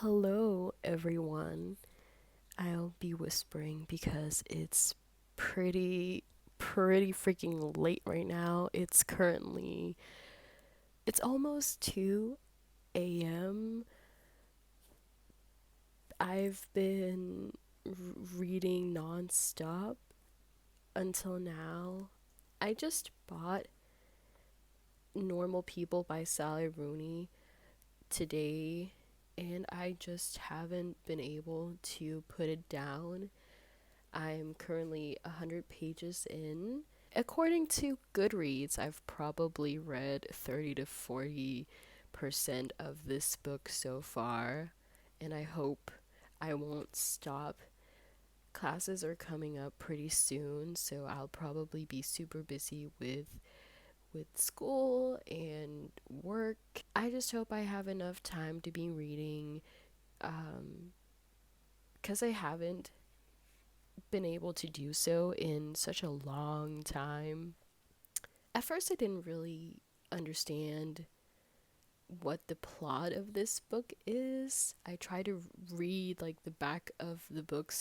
Hello, everyone. I'll be whispering because it's pretty freaking late right now. It's almost 2 a.m. I've been reading nonstop until now. I just bought Normal People by Sally Rooney today, and I just haven't been able to put it down. I'm currently 100 pages in. According to Goodreads, I've probably read 30 to 40% of this book so far, and I hope I won't stop. Classes are coming up pretty soon, so I'll probably be super busy with school and work. I just hope I have enough time to be reading, because I haven't been able to do so in such a long time. At first, I didn't really understand what the plot of this book is. I tried to read like the back of the book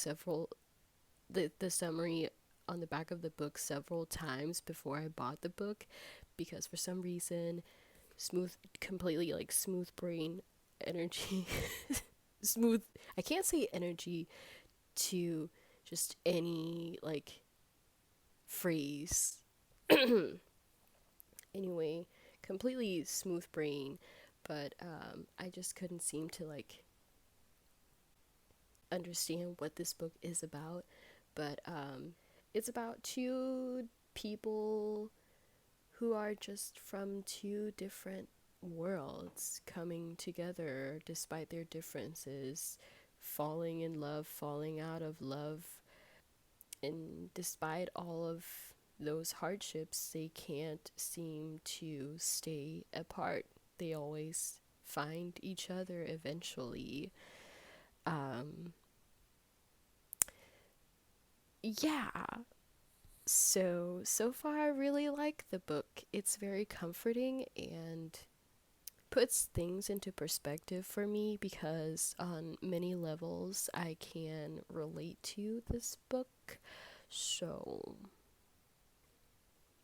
the summary on the back of the book several times before I bought the book, because for some reason completely like smooth brain energy smooth I can't say energy to just any like phrase. Anyway, completely smooth brain, but I just couldn't seem to like understand what this book is about. But it's about two people who are just from two different worlds coming together despite their differences, falling in love, falling out of love, and despite all of those hardships, they can't seem to stay apart. They always find each other eventually. Yeah. So far I really like the book. It's very comforting and puts things into perspective for me, because on many levels I can relate to this book. So,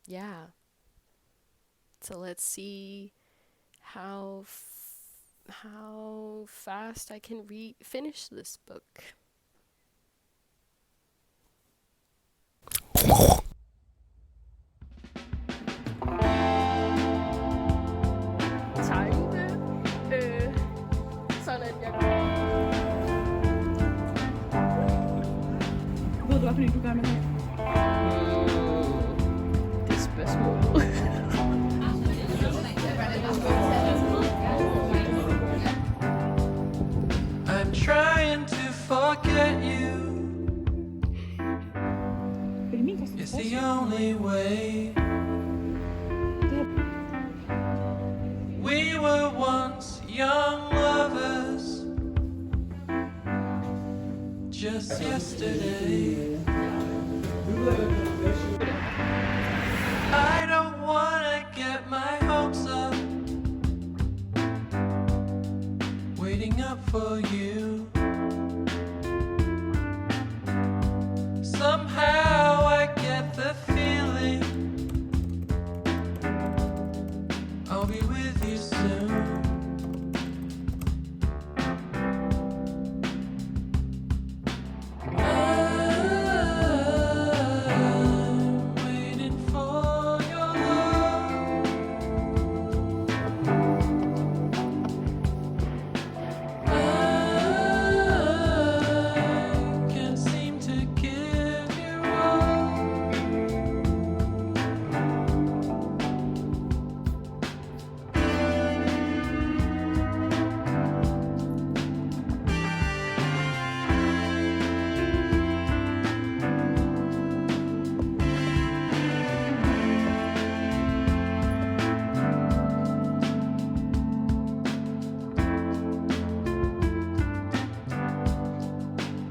yeah. So let's see how fast I can finish this book. Sådan at jeg Ved du, hvad for en du gør med det? Det er spørgsmål. I'm trying to forget you. It's the only way. We were once young lovers, just yesterday. I don't wanna get my hopes up, waiting up for you. Somehow I get the feeling I'll be with you soon. I'm waiting for your love. I can't seem to give you all.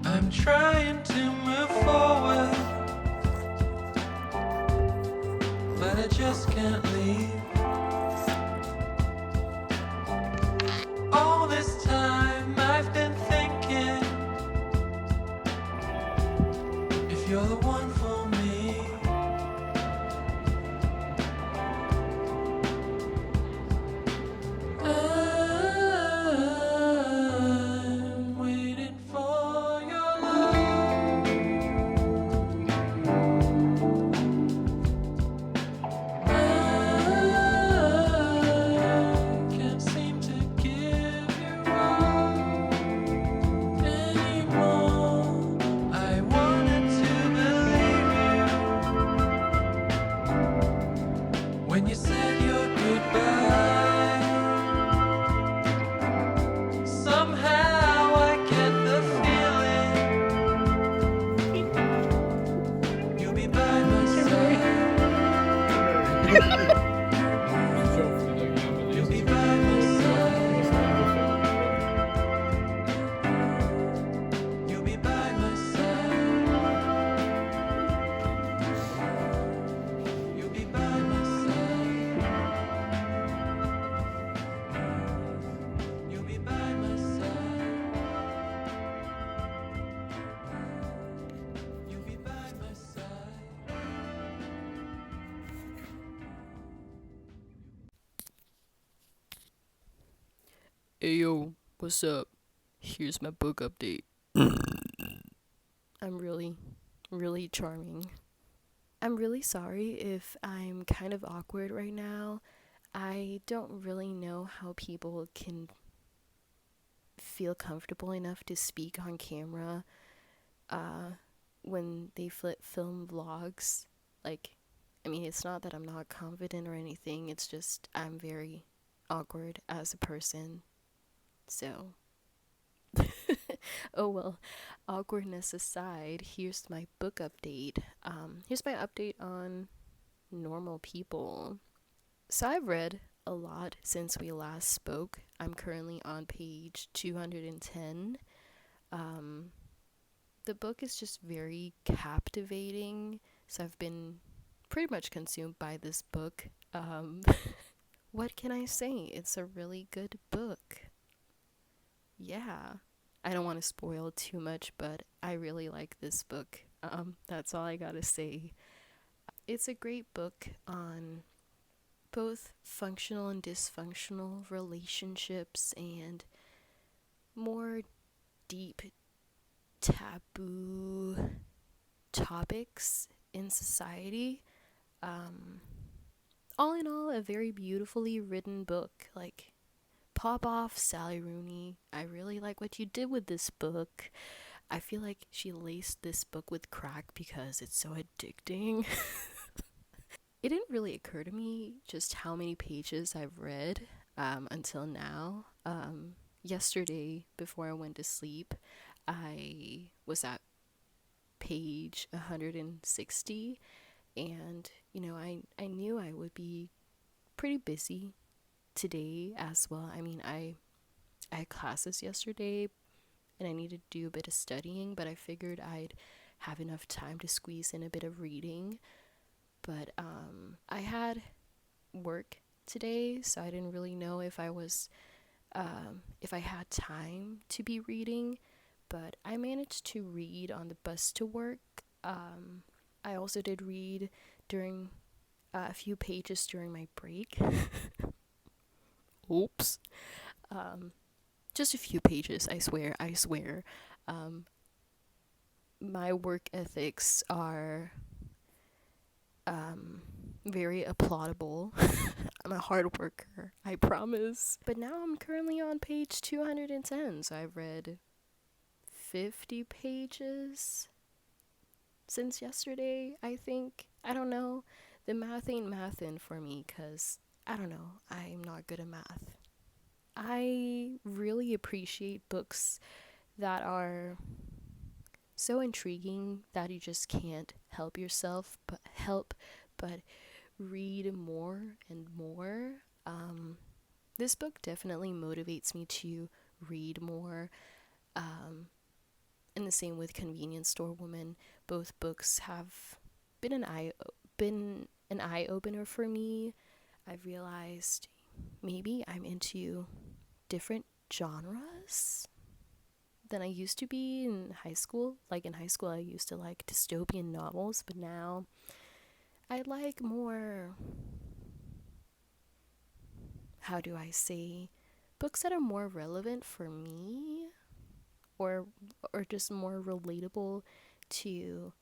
I'm trying to move forward, but I just can't leave. All this time I've been you're the one for me. I'm waiting for your love. I can't seem to give you up anymore. I wanted to believe you when you said your goodbye. Somehow I get the feeling you'll be by my side. You'll be by my side. You'll be by my side. You'll be by my side. You'll be by my side. You'll be by my side. Hey yo, what's up? Here's my book update. I'm really charming. I'm really sorry if I'm kind of awkward right now. I don't really know how people can feel comfortable enough to speak on camera uh, when they film vlogs. Like, I mean, it's not that I'm not confident or anything, it's just I'm very awkward as a person. So, oh well, awkwardness aside, here's my book update. Here's my update on normal people. So I've read a lot since we last spoke. I'm currently on page 210. Um, the book is just very captivating. So I've been pretty much consumed by this book. What can I say? It's a really good book. Yeah. I don't want to spoil too much, but I really like this book. That's all I gotta say. It's a great book on both functional and dysfunctional relationships and more deep taboo topics in society. Um, all in all, a very beautifully written book. Like, pop off, Sally Rooney. I really like what you did with this book. I feel like she laced this book with crack because it's so addicting. It didn't really occur to me just how many pages I've read until now. Yesterday, before I went to sleep, I was at page 160, and I knew I would be pretty busy today as well. I mean, I had classes yesterday and I needed to do a bit of studying, but I figured I'd have enough time to squeeze in a bit of reading. But I had work today, so I didn't really know if I had time to be reading. But I managed to read on the bus to work. I also did read during a few pages during my break. Oops. Just a few pages, I swear, I swear. Um, my work ethics are very applaudable. I'm a hard worker, I promise. But now I'm currently on page 210, so I've read 50 pages since yesterday, I think. I don't know. The math ain't mathin' for me because, I don't know, I'm not good at math. I really appreciate books that are so intriguing that you just can't help but read more and more. This book definitely motivates me to read more. And the same with Convenience Store Woman. Both books have been an eye opener for me. I've realized maybe I'm into different genres than I used to be in high school. Like in high school, I used to like dystopian novels, but now I like more, how do I say, books that are more relevant for me, or just more relatable to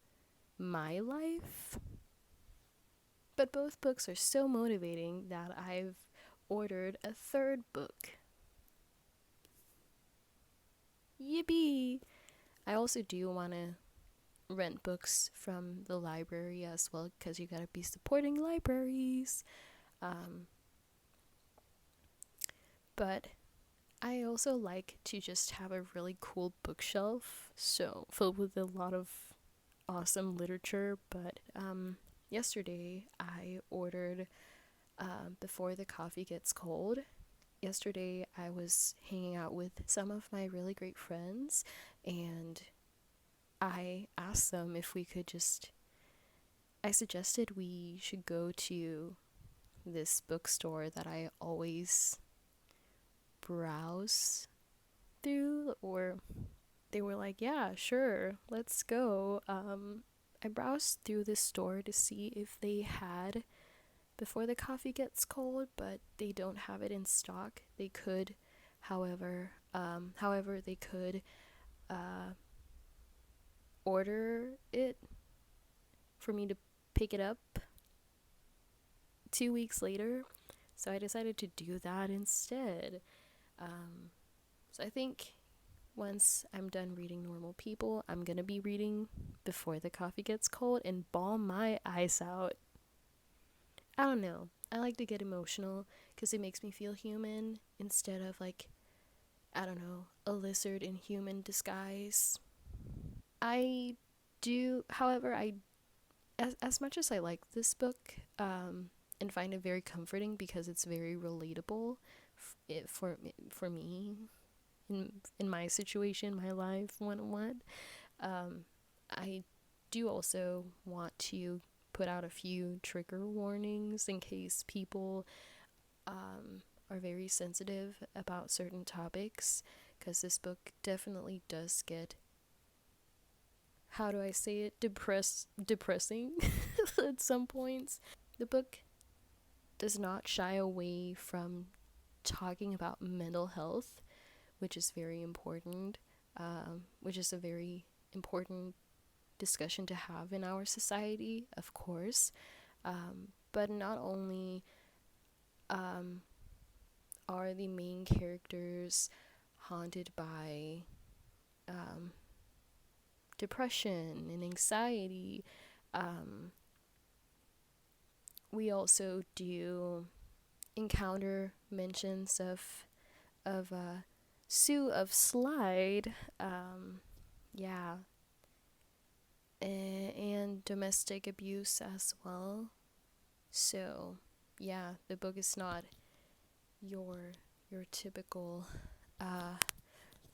my life. But both books are so motivating that I've ordered a third book. Yippee! I also do want to rent books from the library as well, because you gotta be supporting libraries. Um, but I also like to just have a really cool bookshelf, so filled with a lot of awesome literature. But yesterday I ordered Before the Coffee Gets Cold. Yesterday I was hanging out with some of my really great friends, and I asked them if we could just. I suggested we should go to this bookstore that I always browse through, or they were like, yeah, sure, let's go. I browsed through this store to see if they had Before the Coffee Gets Cold, but they don't have it in stock. They could, however, they could uh, order it for me to pick it up 2 weeks later. So I decided to do that instead. Um, so I think once I'm done reading Normal People, I'm gonna be reading Before the Coffee Gets Cold and bawl my eyes out. I don't know. I like to get emotional because it makes me feel human instead of like, I don't know, a lizard in human disguise. I do, however, as much as I like this book, and find it very comforting because it's very relatable for me in my situation, my life, what. I do also want to put out a few trigger warnings in case people are very sensitive about certain topics, because this book definitely does get, how do I say it, depressing at some points. The book does not shy away from talking about mental health, which is very important, which is a very important discussion to have in our society, of course. But not only um, are the main characters haunted by um, depression and anxiety, um, we also do encounter mentions of Sue of Slide, yeah, and domestic abuse as well. So, yeah, the book is not your typical uh,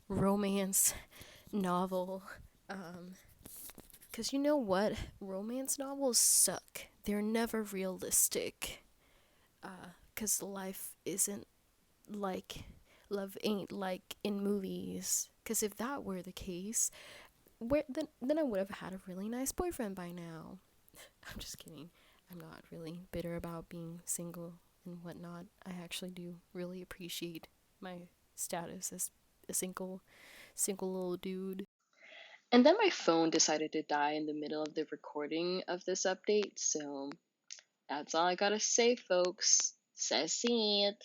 romance novel. Because you know what? Romance novels suck. They're never realistic. Because life isn't like, love ain't like in movies. Because if that were the case, then I would have had a really nice boyfriend by now. I'm just kidding. I'm not really bitter about being single and whatnot. I actually do really appreciate my status as a single little dude. And then my phone decided to die in the middle of the recording of this update, so that's all I gotta say, folks. Says it.